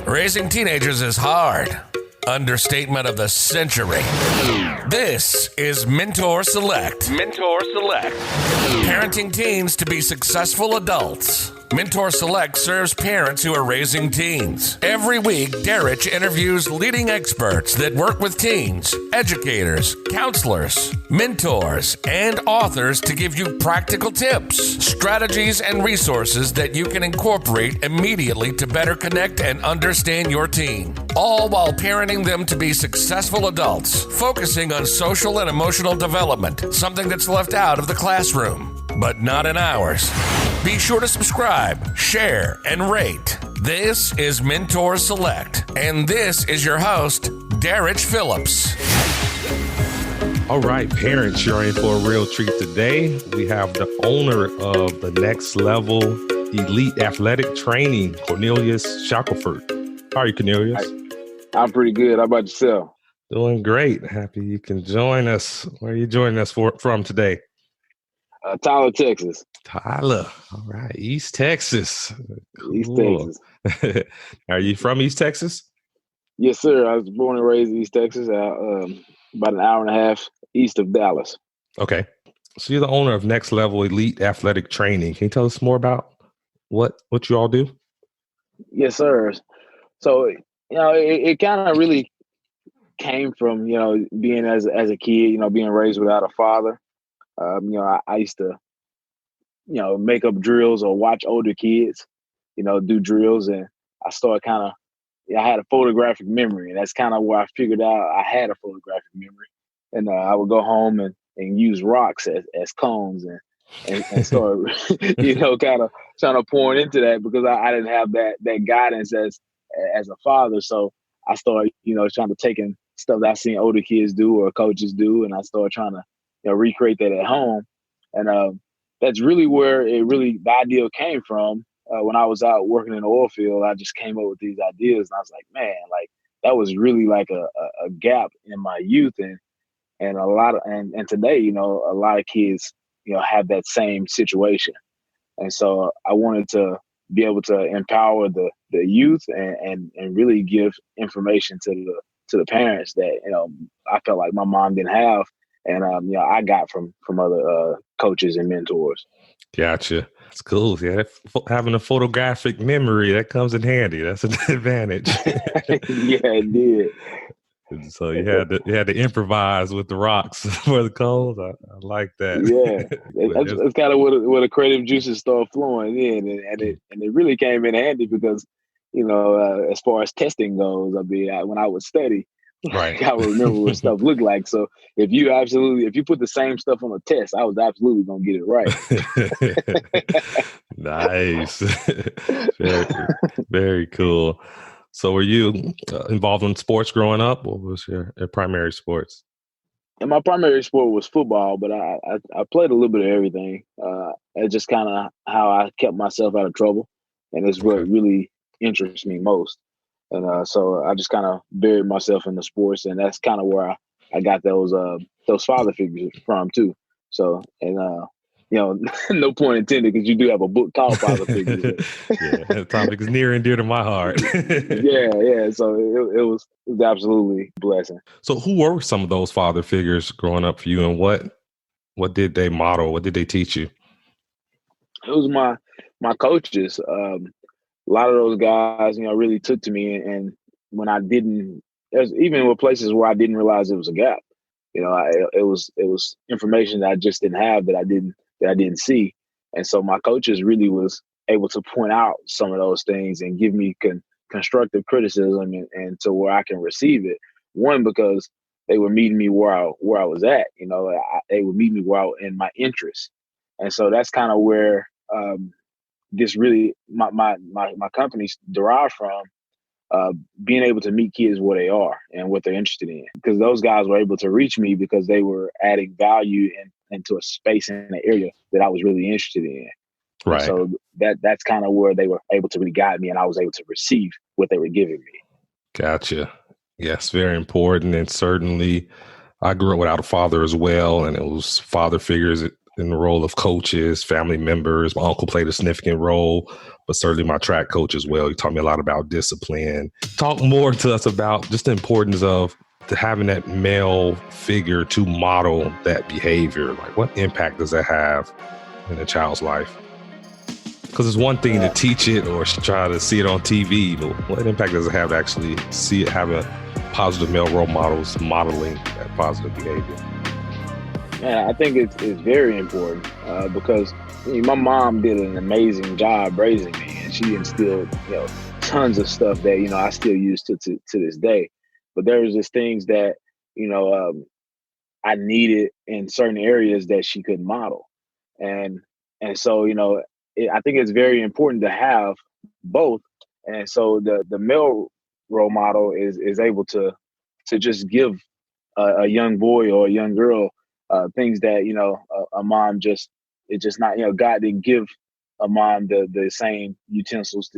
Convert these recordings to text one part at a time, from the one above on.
Raising teenagers is hard. Understatement of the century. This is Mentor Select. Mentor Select. Parenting teens to be successful adults. Mentor Select serves parents who are raising teens. Every week, Derek interviews leading experts that work with teens, educators, counselors, mentors, and authors to give you practical tips, strategies, and resources that you can incorporate immediately to better connect and understand your teen. All while parenting them to be successful adults, focusing on social and emotional development, something that's left out of the classroom, but not in ours. Be sure to subscribe, share, and rate. This is Mentor Select, and this is your host, Derek Phillips. All right, parents, you're in for a real treat today. We have the owner of the Next Level Elite Athletic Training, Corneilius Shackelford. How are you, Corneilius? I'm pretty good. How about yourself? Doing great. Happy you can join us. Where are you joining us from today? Tyler, Texas. Tyler. All right. East Texas. Cool. East Texas. Are you from East Texas? Yes, sir. I was born and raised in East Texas, about an hour and a half east of Dallas. Okay. So you're the owner of Next Level Elite Athletic Training. Can you tell us more about what you all do? Yes, sir. So, it kind of really came from, being as a kid, being raised without a father. I used to, make up drills or watch older kids, do drills. And I started I had a photographic memory. And that's kind of where I figured out I had a photographic memory. And I would go home and use rocks as cones and start, kind of trying to pour into that because I didn't have that guidance as a father. So I started, trying to take in stuff that I seen older kids do or coaches do. And I started trying to, recreate that at home. And that's really where the idea came from. When I was out working in the oil field, I just came up with these ideas. And I was like, man, that was really like a gap in my youth. And today, a lot of kids, have that same situation. And so I wanted to be able to empower the youth and really give information to the parents that, I felt like my mom didn't have. And, I got from other coaches and mentors. Gotcha. That's cool. Yeah, having a photographic memory, that comes in handy. That's an advantage. Yeah, it did. And so you had to improvise with the rocks for the cones. I like that. Yeah, that's kind of where the creative juices start flowing in, and it really came in handy because, as far as testing goes, when I would study, right, I would remember what stuff looked like. So if you put the same stuff on a test, I was absolutely gonna get it right. Nice, very, very cool. So were you involved in sports growing up? What was your primary sports? And my primary sport was football, but I played a little bit of everything. It's just kind of how I kept myself out of trouble, and it's what really interests me most. And so I just kind of buried myself in the sports, and that's kind of where I got those father figures from too. So, and no point intended, because you do have a book called Father Figures. Yeah, that topic is near and dear to my heart. Yeah. So it was absolutely a blessing. So who were some of those father figures growing up for you, and what did they model? What did they teach you? It was my coaches. A lot of those guys, really took to me, and when I didn't, even with places where I didn't realize it was a gap. It was information that I just didn't have, that I didn't see, and so my coaches really was able to point out some of those things and give me constructive criticism and to where I can receive it. One, because they were meeting me where I was at. They would meet me in my interests, and so that's kind of where this really my companies derive from, being able to meet kids where they are and what they're interested in. Because those guys were able to reach me because they were adding value into a space in an area that I was really interested in. Right. And so that's kind of where they were able to really guide me, and I was able to receive what they were giving me. Gotcha. Yes, very important. And certainly I grew up without a father as well. And it was father figures in the role of coaches, family members. My uncle played a significant role, but certainly my track coach as well. He taught me a lot about discipline. Talk more to us about just the importance of having that male figure to model that behavior. Like, what impact does that have in a child's life? Because it's one thing to teach it or try to see it on TV, but what impact does it have to actually see it, have a positive male role models modeling that positive behavior? Yeah, I think it's very important because my mom did an amazing job raising me, and she instilled tons of stuff that I still use to this day. But there was just things that I needed in certain areas that she couldn't model, and so I think it's very important to have both. And so the male role model is able to just give a young boy or a young girl things that a mom just not God didn't give a mom the same utensils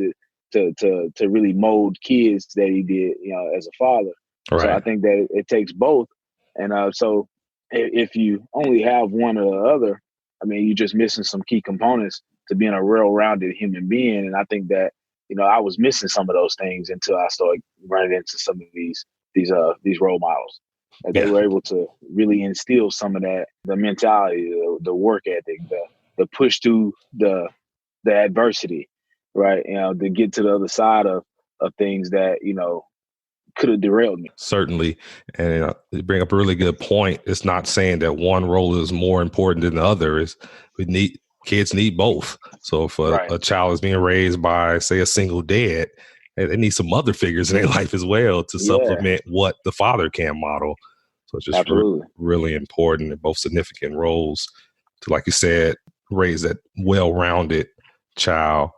to really mold kids that he did as a father. Right. So I think that it takes both, and so if you only have one or the other, I mean, you're just missing some key components to being a well-rounded human being. And I think that I was missing some of those things until I started running into some of these role models. And they were able to really instill some of that, the mentality, the work ethic, the push through the adversity, right? To get to the other side of things that could have derailed me. Certainly. And you bring up a really good point. It's not saying that one role is more important than the other. Kids need both. So if a child is being raised by, say, a single dad, they need some other figures in their life as well to supplement what the father can model. So it's just really important in both significant roles to, like you said, raise that well-rounded child.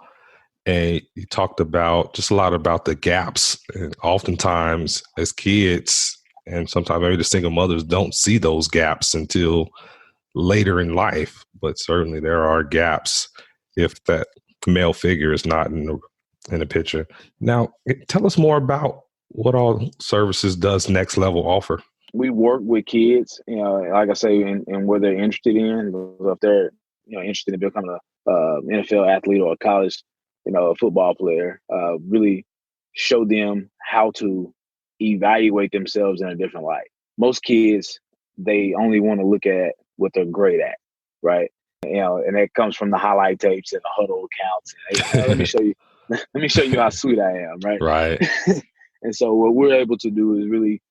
And you talked about just a lot about the gaps. And oftentimes as kids, and sometimes maybe the single mothers don't see those gaps until later in life. But certainly there are gaps if that male figure is not in the picture. Now, tell us more about what all services does Next Level offer. We work with kids, like I say, in what they're interested in. If they're interested in becoming a NFL athlete or a college a football player, really show them how to evaluate themselves in a different light. Most kids, they only want to look at what they're great at, right? And that comes from the highlight tapes and the huddle accounts. And, let me show you how sweet I am, right? Right. And so what we're able to do is really,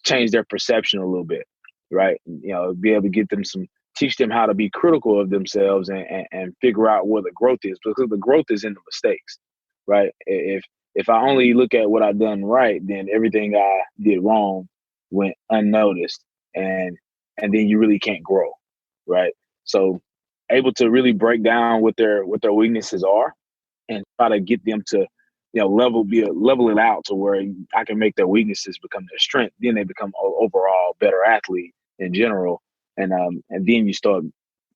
change their perception a little bit, right? Be able to get them teach them how to be critical of themselves and figure out where the growth is, because the growth is in the mistakes, right? If I only look at what I've done right, then everything I did wrong went unnoticed, and then you really can't grow, right? So able to really break down what their weaknesses are and try to get them to level it out to where I can make their weaknesses become their strength. Then they become overall better athlete in general. And then you start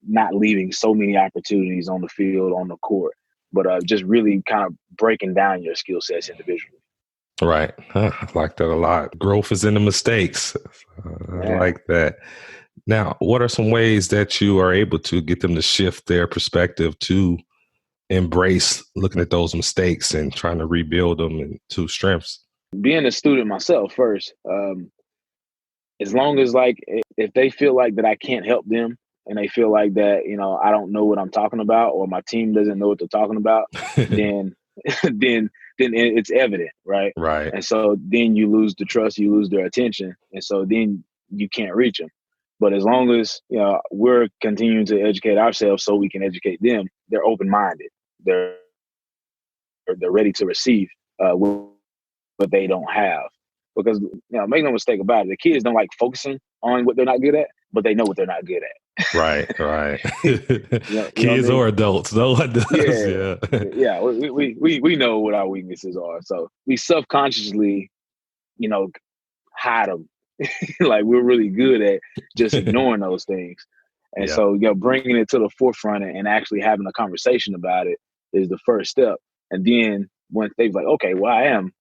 not leaving so many opportunities on the field, on the court, but just really kind of breaking down your skill sets individually. Right. I like that a lot. Growth is in the mistakes. I like that. Now, what are some ways that you are able to get them to shift their perspective to embrace looking at those mistakes and trying to rebuild them into strengths? Being a student myself first, as long as if they feel like that I can't help them and they feel like that, I don't know what I'm talking about or my team doesn't know what they're talking about, then it's evident, right? Right. And so then you lose the trust, you lose their attention. And so then you can't reach them. But as long as, we're continuing to educate ourselves so we can educate them, they're open-minded. They're ready to receive what they don't have. Because, make no mistake about it, the kids don't like focusing on what they're not good at, but they know what they're not good at. Right. Kids or adults, no one does. Yeah. We know what our weaknesses are. So we subconsciously, hide them. Like we're really good at just ignoring those things. And so, bringing it to the forefront and actually having a conversation about it is the first step. And then once they're like, okay, well, I am,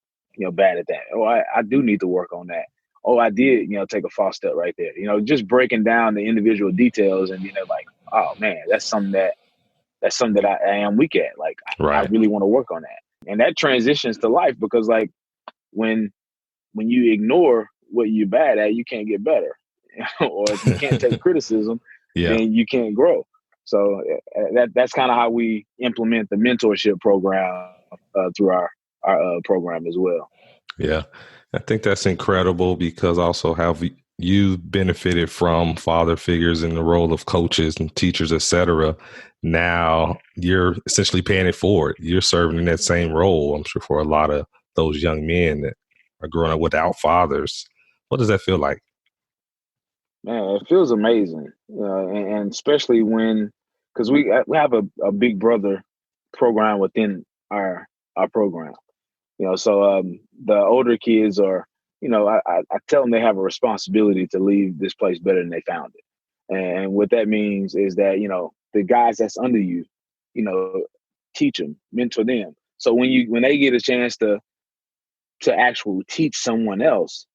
bad at that. Oh, I do need to work on that. Oh, I did, take a false step right there. Just breaking down the individual details, and they're like, oh man, that's something that I am weak at. Like I Right. really want to work on that. And that transitions to life because like when you ignore what you're bad at, you can't get better. Or if you can't take criticism, Yeah. then you can't grow. So that's kind of how we implement the mentorship program through our program as well. Yeah. I think that's incredible because also have you benefited from father figures in the role of coaches and teachers, et cetera. Now you're essentially paying it forward. You're serving in that same role, I'm sure, for a lot of those young men that are growing up without fathers. What does that feel like? Man, it feels amazing, and especially because we have a big brother program within our program. So the older kids are, I tell them they have a responsibility to leave this place better than they found it. And what that means is that, the guys that's under you, teach them, mentor them. So when they get a chance to actually teach someone else,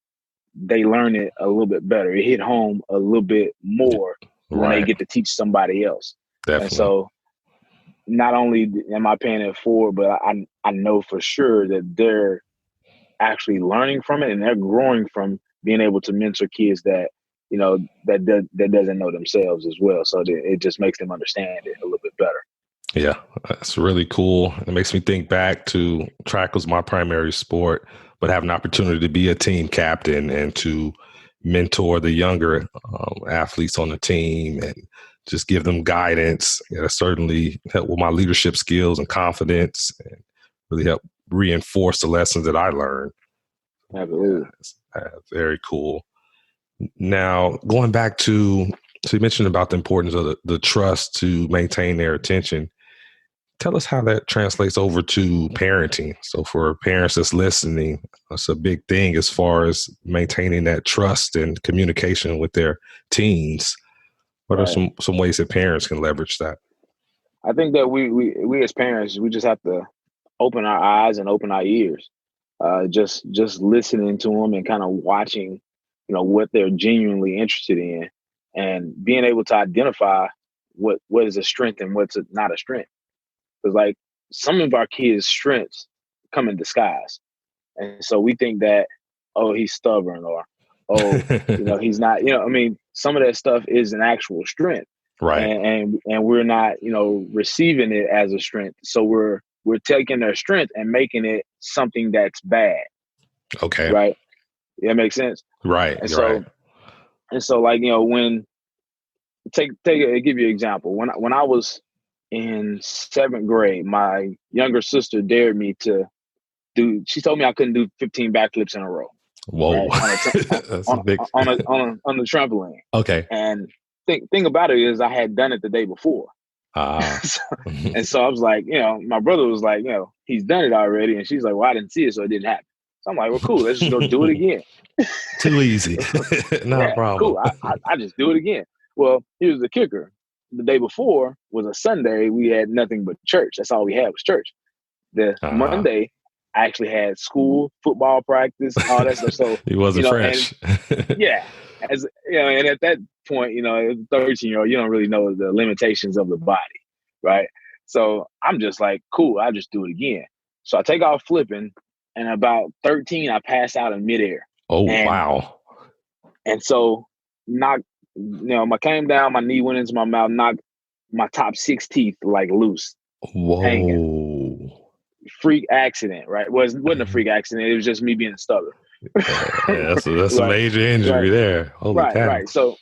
they learn it a little bit better. It hit home a little bit more when they Right. get to teach somebody else. Definitely. And so not only am I paying it forward, but I know for sure that they're actually learning from it and they're growing from being able to mentor kids that that doesn't know themselves as well. So it just makes them understand it a little bit better. Yeah, that's really cool. It makes me think back to track was my primary sport, but have an opportunity to be a team captain and to mentor the younger athletes on the team and just give them guidance. It certainly helped with my leadership skills and confidence and really help reinforce the lessons that I learned. Absolutely. Very cool. Now, going back to, so you mentioned about the importance of the trust to maintain their attention. Tell us how that translates over to parenting. So for parents that's listening, that's a big thing as far as maintaining that trust and communication with their teens. What are some ways that parents can leverage that? I think that we as parents, we just have to open our eyes and open our ears. Just listening to them and kind of watching, what they're genuinely interested in, and being able to identify what is a strength and what's not a strength. Because like some of our kids' strengths come in disguise, and so we think that, oh, he's stubborn, or he's not. Some of that stuff is an actual strength, Right? And we're not, receiving it as a strength. So we're taking their strength and making it something that's bad. Okay. Right. That makes sense. Right. And so, right. And so, like, when give you an example. When I was in 7th grade, my younger sister dared me to she told me I couldn't do 15 backflips in a row. Whoa. Right? That's a big on the trampoline. Okay. And thing about it is I had done it the day before. And so I was like, my brother was like, he's done it already. And she's like, well, I didn't see it, so it didn't happen. So I'm like, well, cool. Let's just go do it again. Too easy. Not a problem. Cool. I just do it again. Well, here's the kicker. The day before was a Sunday. We had nothing but church. That's all we had was church. The Monday, I actually had school, football practice, all that stuff. So he wasn't fresh. And at that point, as a 13-year-old, you don't really know the limitations of the body, right? So I'm just like, cool, I'll just do it again. So I take off flipping, and about 13, I pass out in midair. Oh, wow. And so I came down, my knee went into my mouth, knocked my top 6 teeth like loose. Whoa. Hanging. Freak accident, right? Well, it wasn't a freak accident. It was just me being stubborn. That's a major injury there. Holy cow. Right. So,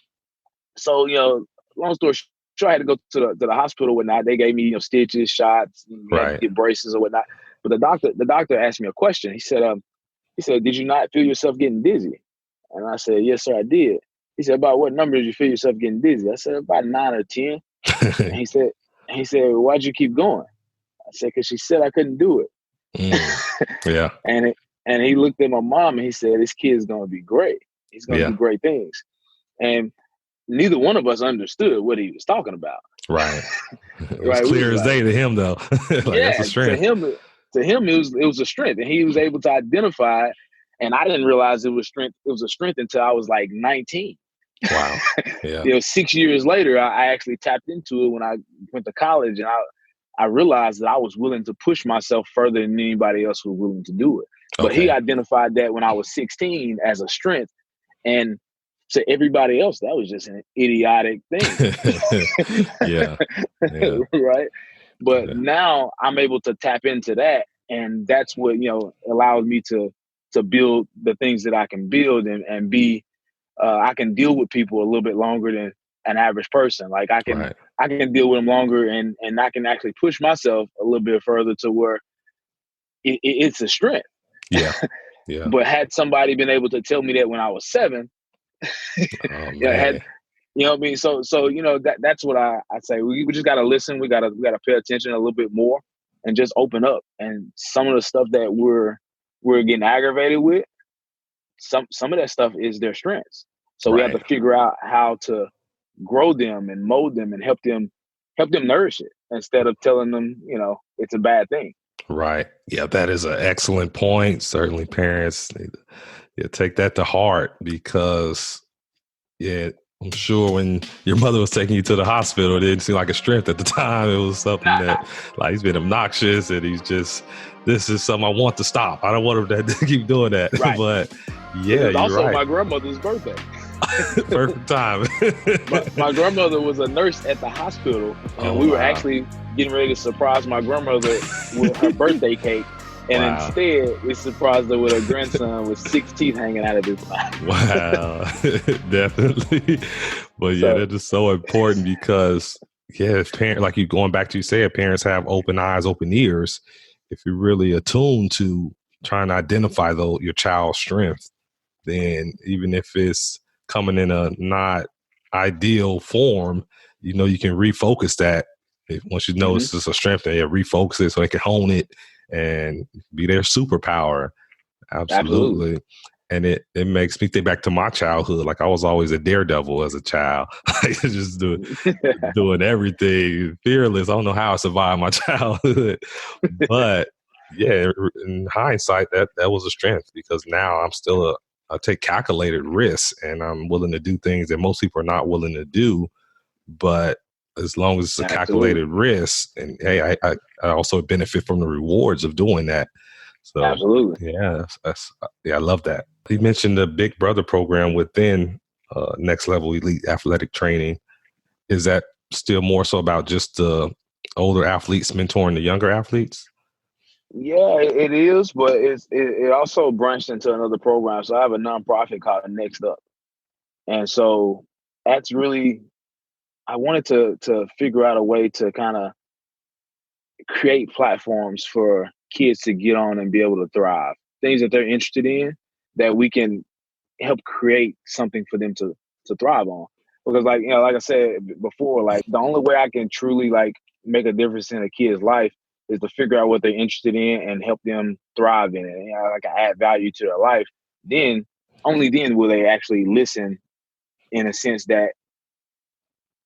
long story short, I had to go to the hospital and whatnot. They gave me, stitches, shots, get braces or whatnot. But the doctor asked me a question. He said, did you not feel yourself getting dizzy? And I said, yes, sir, I did. He said, about what number did you feel yourself getting dizzy? I said, about 9 or 10. And he said, why'd you keep going? I said, because she said I couldn't do it. Yeah. And he looked at my mom and he said, this kid's going to be great. He's going to do great things. And neither one of us understood what he was talking about. Right. It was clear as day to him, though. That's a strength. To him, it was a strength. And he was able to identify it. And I didn't realize it was strength. It was a strength until I was like 19. Wow. Yeah. 6 years later, I actually tapped into it when I went to college, and I realized that I was willing to push myself further than anybody else was willing to do it. But he Okay. identified that when I was 16 as a strength, and to everybody else, that was just an idiotic thing. Yeah. Yeah. Right. But Yeah. now I'm able to tap into that. And that's what, allows me to build the things that I can build, and be, I can deal with people a little bit longer than an average person. Like Right. I can deal with them longer, and I can actually push myself a little bit further to where it's a strength. Yeah. Yeah. But had somebody been able to tell me that when I was 7, Oh had man. you know what I mean? So that's what I say. We just gotta listen. We gotta pay attention a little bit more, and just open up. And some of the stuff that we're getting aggravated with, some of that stuff is their strengths. So we have to Right. figure out how to grow them and mold them and help them nourish it, instead of telling them, it's a bad thing. Right. Yeah, that is an excellent point. Certainly parents need to take that to heart, because I'm sure when your mother was taking you to the hospital, it didn't seem like a strength at the time. It was something that, like, he's been obnoxious, and this is something I want to stop. I don't want him to keep doing that. Right. But It yeah, was you're also right. my grandmother's birthday. Perfect time. My grandmother was a nurse at the hospital, and we were actually getting ready to surprise my grandmother with her birthday cake. And instead, we surprised her with her grandson with 6 teeth hanging out of his mouth. Wow, definitely. But yeah, that is so important, because if parents, like you going back to you said, parents have open eyes, open ears. If you're really attuned to trying to identify your child's strength, then even if it's coming in a not ideal form, you can refocus that. Once you know it's just a strength, and refocus it so they can hone it and be their superpower. Absolutely. And it makes me think back to my childhood. Like, I was always a daredevil as a child, just doing everything, fearless. I don't know how I survived my childhood, but yeah, in hindsight, that was a strength, because now I'm still I take calculated risks, and I'm willing to do things that most people are not willing to do. But as long as it's a calculated risk, and hey, I also benefit from the rewards of doing that. So Absolutely. yeah, I love that. You mentioned the Big Brother program within Next Level Elite Athletic Training. Is that still more so about just the older athletes mentoring the younger athletes? Yeah, it is, but it also branched into another program. So I have a nonprofit called Next Up, and so that's really, I wanted to figure out a way to kind of create platforms for kids to get on and be able to thrive. Things that they're interested in, that we can help create something for them to thrive on. Because, like, like I said before, like, the only way I can truly, like, make a difference in a kid's life is to figure out what they're interested in and help them thrive in it. Like, add value to their life. Then, only then will they actually listen, in a sense that,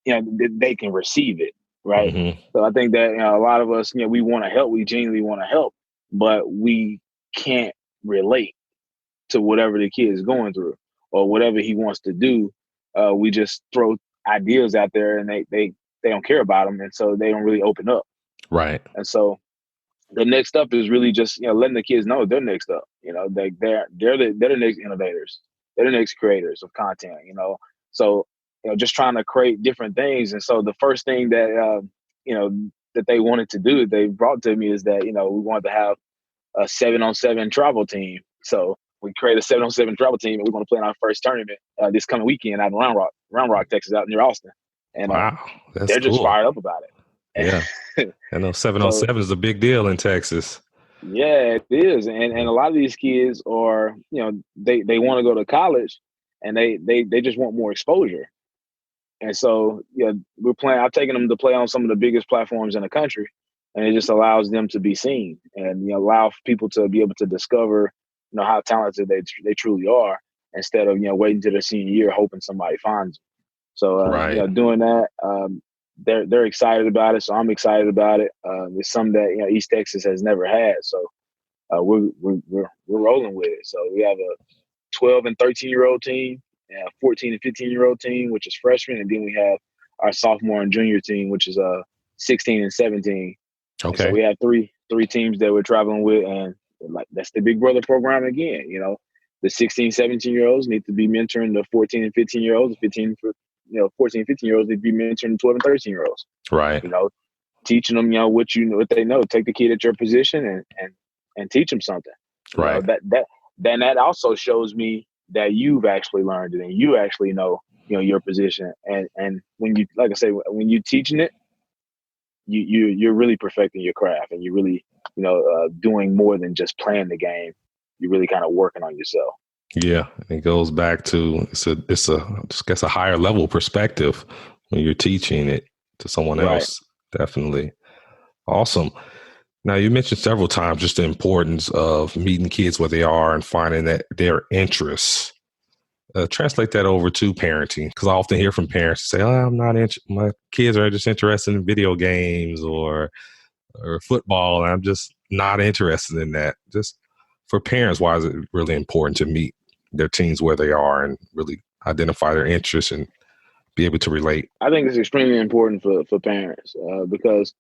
they can receive it. Right. Mm-hmm. So I think that, a lot of us, we want to help. We genuinely want to help, but we can't relate to whatever the kid is going through or whatever he wants to do. We just throw ideas out there, and they don't care about them, and so they don't really open up. Right. And so the next up is really just, letting the kids know they're next up. They're the next innovators. They're the next creators of content. So just trying to create different things. And so the first thing that that they wanted to do, they brought to me, is that we wanted to have a 7-on-7 travel team. So we created a 7-on-7 travel team, and we're going to play in our first tournament this coming weekend out in Round Rock, Texas, out near Austin. And wow, that's they're just cool. fired up about it. Yeah, I know 7-on-7 is a big deal in Texas. Yeah, it is. And a lot of these kids are, they want to go to college, and they just want more exposure. And so, I've taken them to play on some of the biggest platforms in the country, and it just allows them to be seen, and allow people to be able to discover, how talented they truly are, instead of waiting till their senior year hoping somebody finds them. So right. Doing that, they're excited about it, so I'm excited about it. It's something that East Texas has never had, so we're rolling with it. So we have a 12 and 13-year-old team, a 14 and 15-year-old team, which is freshmen, and then we have our sophomore and junior team, which is 16 and 17. And so Okay. we have three teams that we're traveling with, and like that's the Big Brother program again. The 16, 17-year-olds need to be mentoring the 14 and 15-year-olds. 14 and 15-year-olds need to be mentoring the 12 and 13-year-olds. Right. Teaching them, what they know. Take the kid at your position and teach them something. Right. That also shows me that you've actually learned it and you actually know your position. And when you, like I say, when you're teaching it, you're really perfecting your craft, and you're really doing more than just playing the game. You're really kind of working on yourself. Yeah, it goes back to it's a higher level perspective when you're teaching it to someone else. Definitely. Awesome. Now, you mentioned several times just the importance of meeting kids where they are and finding that their interests. Translate that over to parenting, because I often hear from parents say, "Oh, my kids are just interested in video games or football, and I'm just not interested in that." Just for parents, why is it really important to meet their teens where they are and really identify their interests and be able to relate? I think it's extremely important for parents because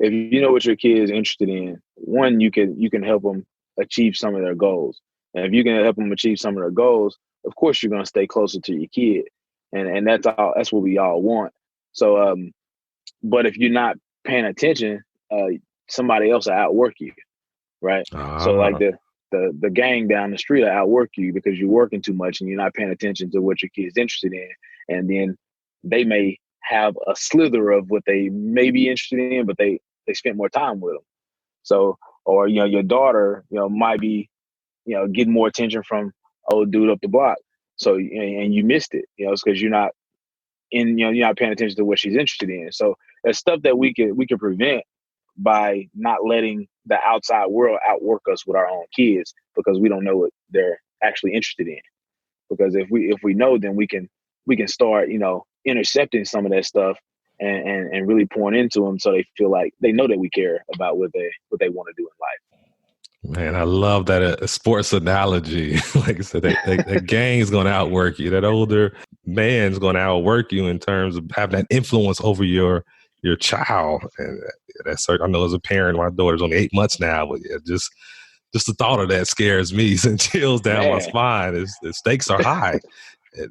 if you know what your kid is interested in, one, you can help them achieve some of their goals. And if you can help them achieve some of their goals, of course you're going to stay closer to your kid. And that's what we all want. So, but if you're not paying attention, somebody else will outwork you, right? So like the gang down the street will outwork you because you're working too much and you're not paying attention to what your kid's interested in. And then they may have a slither of what they may be interested in, but they spent more time with them. So, or, your daughter, might be, getting more attention from old dude up the block. So, and you missed it, it's because you're not you're not paying attention to what she's interested in. So there's stuff that we can prevent by not letting the outside world outwork us with our own kids because we don't know what they're actually interested in. Because if we know, then we can start, intercepting some of that stuff and really pouring into them so they feel like they know that we care about what they want to do in life. Man, I love that sports analogy. Like I said, that gang is going to outwork you. That older man's going to outwork you in terms of having that influence over your child. And that's certain. I know as a parent, my daughter's only 8 months now, but yeah, just the thought of that scares me. Send chills down my spine. The stakes are high.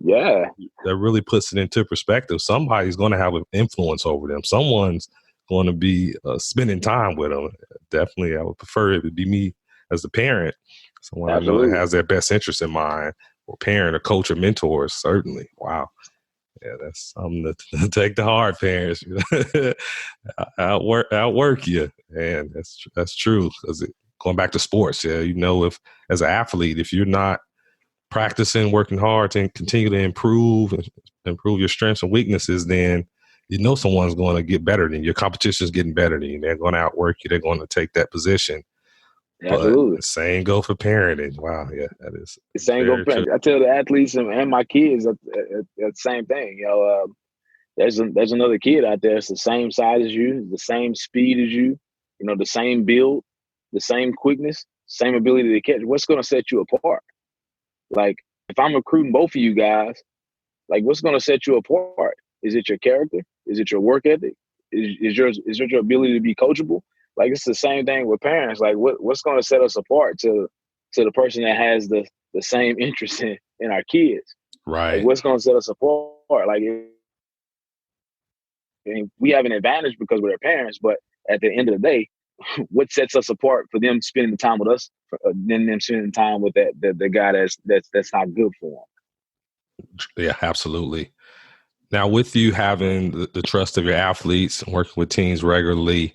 Yeah, that really puts it into perspective. Somebody's going to have an influence over them. Someone's going to be spending time with them. Definitely, I would prefer it to be me as the parent, someone Absolutely. I know that has their best interest in mind, or parent, or coach, or mentor. Certainly, wow, yeah, that's something to take to heart, parents. outwork you, and that's true. Because going back to sports, yeah, if as an athlete, if you're not practicing, working hard to continue to improve your strengths and weaknesses, then someone's going to get better than you. Your competition is getting better than you. They're going to outwork you. They're going to take that position. Absolutely. But the same go for parenting. Wow, yeah, that is the same go for parenting. I tell the athletes and my kids the same thing. There's another kid out there. It's the same size as you, the same speed as you, the same build, the same quickness, same ability to catch. What's going to set you apart? Like, if I'm recruiting both of you guys, like, what's going to set you apart? Is it your character? Is it your work ethic? Is your ability to be coachable? Like, it's the same thing with parents. Like, what's going to set us apart to the person that has the same interest in our kids? Right. Like, what's going to set us apart? Like, we have an advantage because we're their parents, but at the end of the day, what sets us apart for them spending time with us than them spending time with the guy that's not good for them? Yeah, absolutely. Now, with you having the trust of your athletes and working with teens regularly,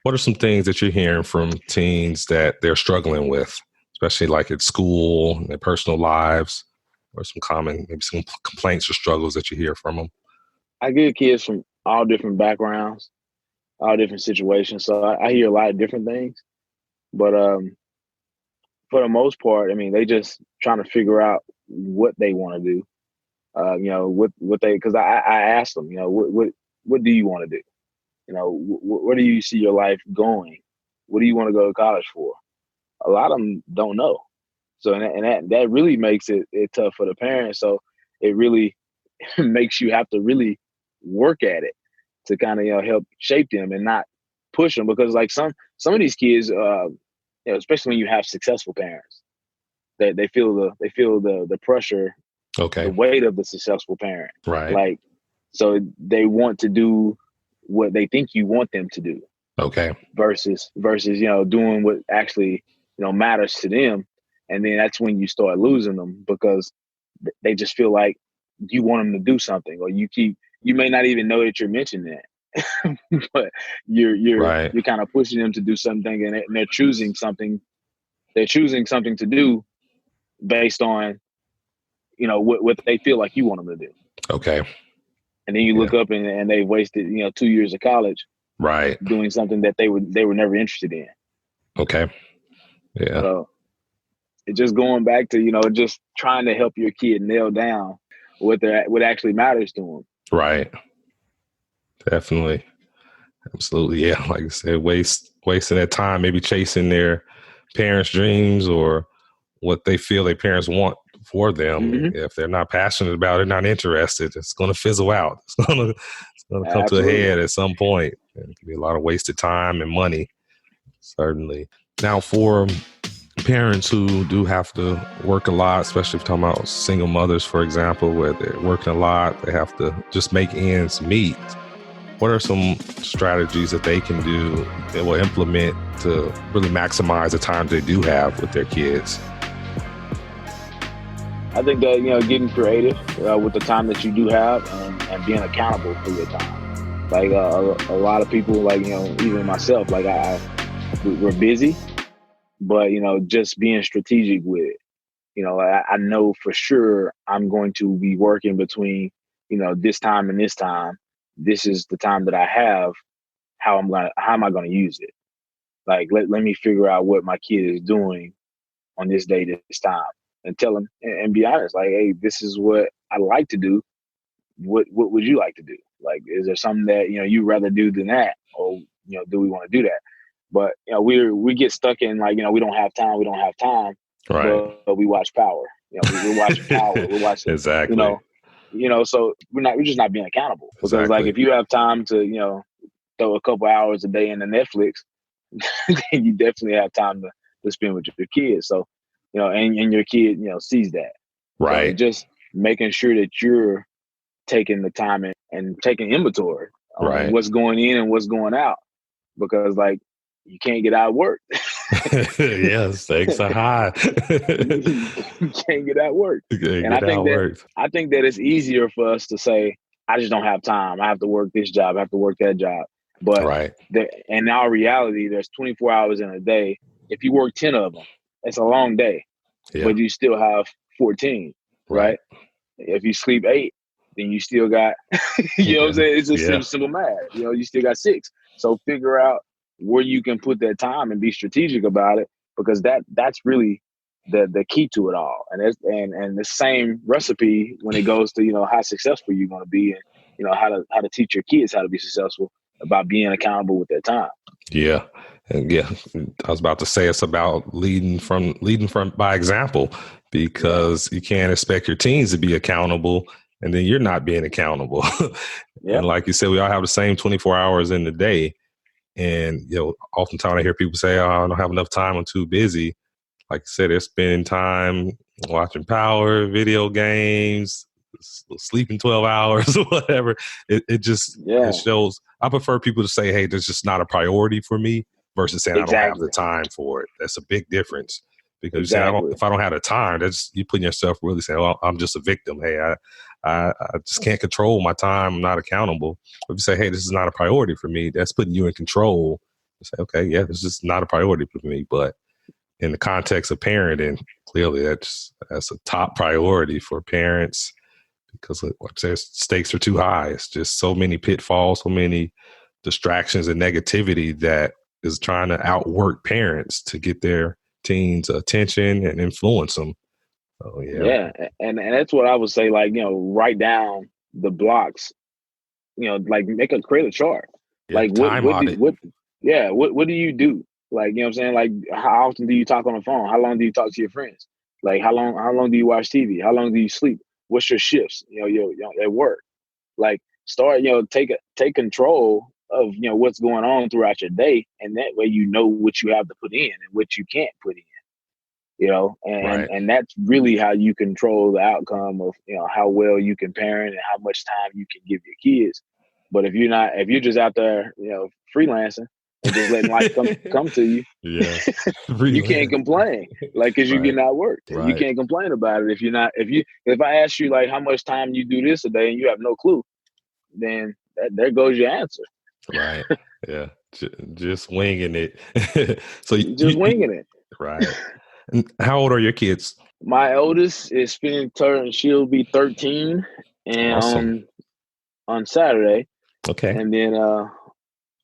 what are some things that you're hearing from teens that they're struggling with, especially like at school, in their personal lives, or some complaints or struggles that you hear from them? I get kids from all different backgrounds, all different situations. So I hear a lot of different things. But for the most part, I mean, they just trying to figure out what they want to do. What they, because I asked them, what do you want to do? Where do you see your life going? What do you want to go to college for? A lot of them don't know. So, and that really makes it tough for the parents. So it really makes you have to really work at it to kind of, help shape them and not push them, because like some of these kids, especially when you have successful parents, they feel the pressure, the Okay. weight of the successful parent. Right. Like, so they want to do what they think you want them to do Okay. versus doing what actually matters to them. And then that's when you start losing them, because they just feel like you want them to do something, or you may not even know that you're mentioning that, but you're Right. kind of pushing them to do something, and they're choosing something to do based on what they feel like you want them to do. Okay. And then you Yeah. look up and they wasted 2 years of college Right. doing something that they were never interested in. Okay. Yeah. So it's just going back to just trying to help your kid nail down what actually matters to them. Right. Definitely. Absolutely. Yeah. Like I said, wasting that time, maybe chasing their parents' dreams or what they feel their parents want for them. Mm-hmm. If they're not passionate about it, not interested, it's going to fizzle out. It's going to come to a Absolutely. head at some point. It can be a lot of wasted time and money. Certainly. Now, for parents who do have to work a lot, especially if you're talking about single mothers, for example, where they're working a lot, they have to just make ends meet. What are some strategies that they can do that will implement to really maximize the time they do have with their kids? I think that getting creative with the time that you do have, and being accountable for your time. Like a lot of people, like even myself, like we're busy, but just being strategic with it. I know for sure I'm going to be working between this time and this time. This is the time that I have. How am I going to use it? Like let me figure out what my kid is doing on this day, this time, and tell them and be honest. Like, hey, this is what I like to do. What would you like to do? Like, is there something that you'd rather do than that, or do we want to do that? But we get stuck in like we don't have time. We don't have time. Right. But we watch Power. We're watching Power. We're watching Exactly. So we're just not being accountable, because like Exactly. if you have time to throw a couple hours a day into Netflix, then you definitely have time to spend with your kids. So and your kid sees that. Right. So just making sure that you're taking the time and taking inventory on Right. what's going in and what's going out, because like you can't get out of work. Yeah, stakes are high. You can't get out of work. And I think that it's easier for us to say, I just don't have time. I have to work this job. I have to work that job. But right. In our reality, there's 24 hours in a day. If you work 10 of them, it's a long day, but you still have 14, right? If you sleep 8, then you still got, you know what I'm saying? It's just simple math. You still got 6. So figure out where you can put that time and be strategic about it, because that's really the key to it all. And and the same recipe when it goes to how successful you're going to be, and how to teach your kids how to be successful about being accountable with their time. Yeah. And I was about to say it's about leading from by example, because you can't expect your teens to be accountable and then you're not being accountable. And like you said, we all have the same 24 hours in the day. And, oftentimes I hear people say, oh, I don't have enough time. I'm too busy. Like I said, they're spending time watching Power, video games, sleeping 12 hours or whatever. It just it shows. I prefer people to say, hey, there's just not a priority for me, versus saying I don't have the time for it. That's a big difference, because you say, if I don't have the time, that's you putting yourself really saying, well, I'm just a victim. Hey, I just can't control my time. I'm not accountable. If you say, hey, this is not a priority for me, that's putting you in control. You say, okay, yeah, this is not a priority for me. But in the context of parenting, clearly that's a top priority for parents, because like I said, stakes are too high. It's just so many pitfalls, so many distractions and negativity that is trying to outwork parents to get their teens' attention and influence them. So, and that's what I would say. Like write down the blocks. Like create a chart. Like what do you do? Like what I'm saying. Like how often do you talk on the phone? How long do you talk to your friends? Like how long do you watch TV? How long do you sleep? what's your shifts, at work. Like start, take control of, what's going on throughout your day. And that way, what you have to put in and what you can't put in, Right. and that's really how you control the outcome of, how well you can parent and how much time you can give your kids. But if you're just out there, freelancing and just letting life come to you, Yeah. you can't complain, like, cause you're Right. getting outworked. You Right. can't complain about it if I ask you like how much time you do this a day and you have no clue, then there goes your answer. Right. Yeah. Just winging it. So You're just winging it. right. And how old are your kids? My oldest is she'll be 13 Awesome. and on Saturday. Okay. And then I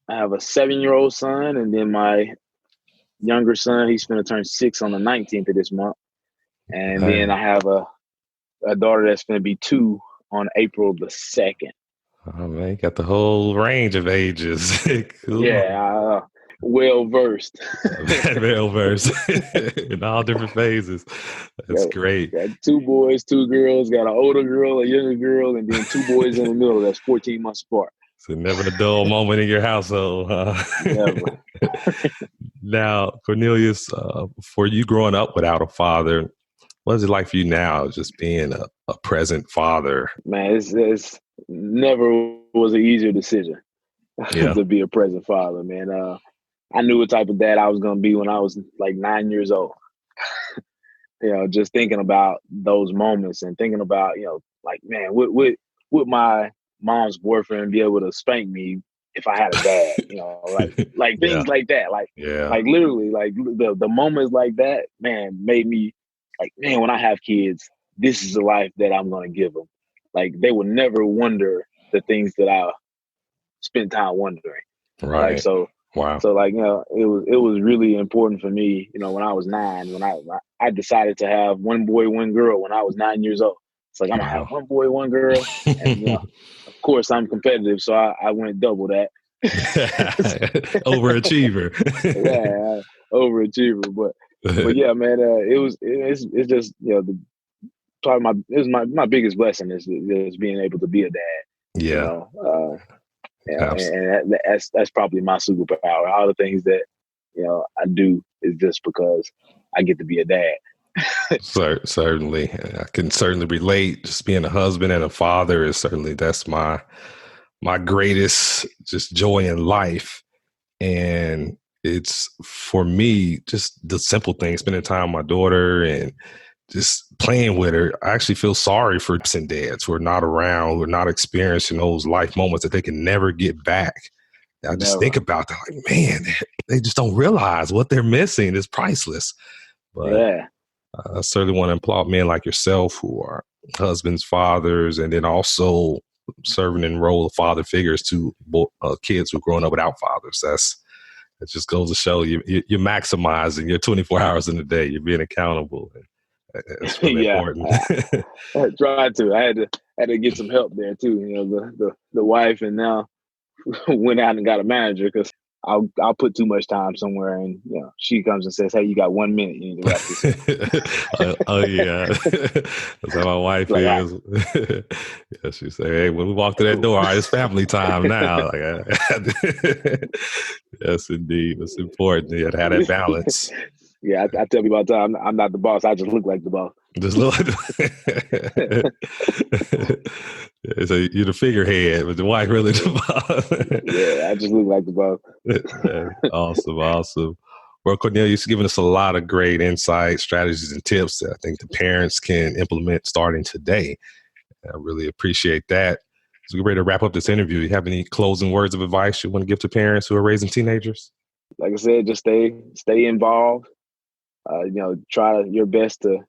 have a 7-year-old son, and then my younger son, he's going to turn 6 on the 19th of this month. And then I have a daughter that's going to be 2 on April the 2nd. Oh man, you got the whole range of ages. Cool. Yeah, well versed. Well versed in all different phases. That's great. Got 2 boys, 2 girls, got an older girl, a younger girl, and then 2 boys in the middle that's 14 months apart. So never a dull moment in your household, huh? Never. Now, Cornelius, for you growing up without a father, what is it like for you now, just being a present father? Man, it's never was an easier decision to be a present father, man. I knew what type of dad I was going to be when I was like 9 years old. Just thinking about those moments and thinking about, like, man, would my mom's boyfriend be able to spank me if I had a dad? Like things like that. Like literally, like the moments like that, man, made me like, man, when I have kids, this is the life that I'm going to give them. Like they will never wonder the things that I spent time wondering. Right. Like, so, wow. So like, it was really important for me, when I was 9, when I decided to have one boy, one girl when I was 9 years old. It's like, I'm gonna have one boy, one girl. And, of course I'm competitive. So I went double that. Overachiever. Yeah, overachiever. But yeah, man, it's just, my biggest blessing is being able to be a dad. Yeah. And that's probably my superpower. All the things that I do is just because I get to be a dad. Certainly, I can certainly relate. Just being a husband and a father is that's my greatest just joy in life, and it's for me just the simple things, spending time with my daughter and just playing with her. I actually feel sorry for some dads who are not around, who are not experiencing those life moments that they can never get back. I just think about that, like, man, they just don't realize what they're missing is priceless. But I certainly want to applaud men like yourself who are husbands, fathers, and then also serving in the role of father figures to kids who are growing up without fathers. It just goes to show you're maximizing your 24 hours in a day. You're being accountable. It's really important. I tried to. I had to get some help there too. The wife, and now went out and got a manager because I'll put too much time somewhere, and she comes and says, "Hey, you got 1 minute. You need to wrap this up." Oh yeah, that's how my wife is. Yeah, she say, "Hey, when we walk through that door, all right, it's family time now." Yes, indeed, it's important. You have to have that balance. Yeah, I tell people all the time, I'm not the boss. I just look like the boss. Just look. So you're the figurehead, but the wife really the boss. Yeah, I just look like the boss. Awesome. Well, Corneilius, giving us a lot of great insights, strategies, and tips that I think the parents can implement starting today. I really appreciate that. So we're ready to wrap up this interview. Do you have any closing words of advice you want to give to parents who are raising teenagers? Like I said, just stay involved. Try your best to,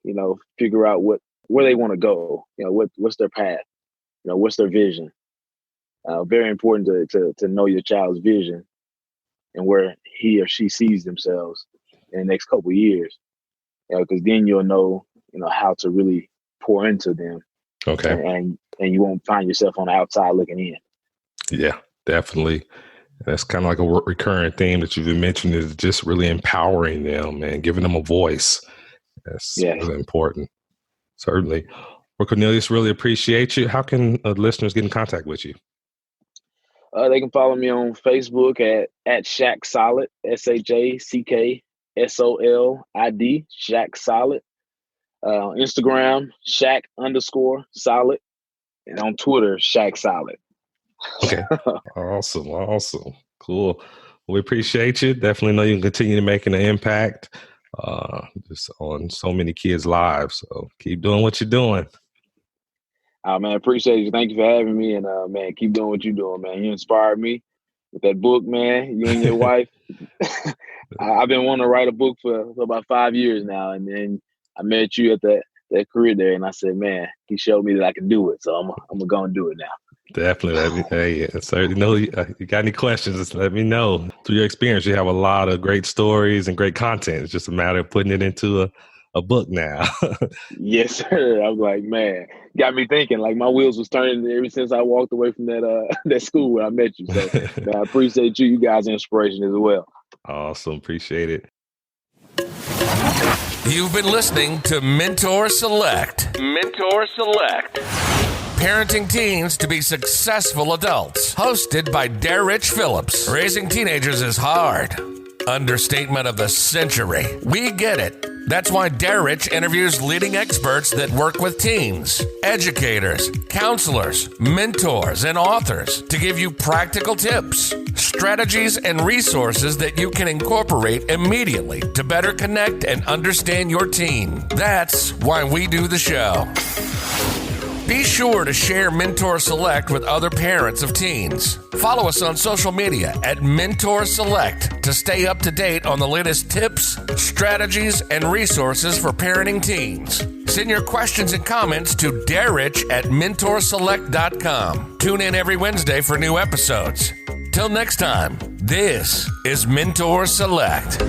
figure out where they want to go. What's their path? What's their vision? Very important to know your child's vision and where he or she sees themselves in the next couple of years. Because then you'll know, how to really pour into them. Okay. And you won't find yourself on the outside looking in. Yeah, definitely. That's kind of like a recurring theme that you've been mentioning, is just really empowering them and giving them a voice. That's really important. Certainly. Well, Cornelius, really appreciate you. How can listeners get in contact with you? They can follow me on Facebook at Shack Solid, ShackSolid, Shack Solid. Instagram, Shack_solid, and on Twitter, Shack Solid. Okay. Awesome. Cool. We appreciate you. Definitely know you can continue making an impact just on so many kids' lives. So keep doing what you're doing. Oh, man, appreciate you. Thank you for having me. And, man, keep doing what you're doing, man. You inspired me with that book, man. You and your wife. I've been wanting to write a book for about 5 years now. And then I met you at that career day, and I said, man, he showed me that I can do it. So I'm going to go and do it now. Definitely. Hey, certainly know you got any questions, just let me know. Through your experience, you have a lot of great stories and great content. It's just a matter of putting it into a book now. Yes, sir. I was like, man, got me thinking. Like my wheels was turning ever since I walked away from that school where I met you. So man, I appreciate you. You guys' inspiration as well. Awesome. Appreciate it. You've been listening to Mentor Select. Mentor Select. Parenting teens to be successful adults. Hosted by Darrich Phillips. Raising teenagers is hard. Understatement of the century. We get it. That's why Darrich interviews leading experts that work with teens, educators, counselors, mentors, and authors to give you practical tips, strategies, and resources that you can incorporate immediately to better connect and understand your teen. That's why we do the show. Be sure to share Mentor Select with other parents of teens. Follow us on social media at Mentor Select to stay up to date on the latest tips, strategies, and resources for parenting teens. Send your questions and comments to Darrich at mentorselect.com. Tune in every Wednesday for new episodes. Till next time, this is Mentor Select.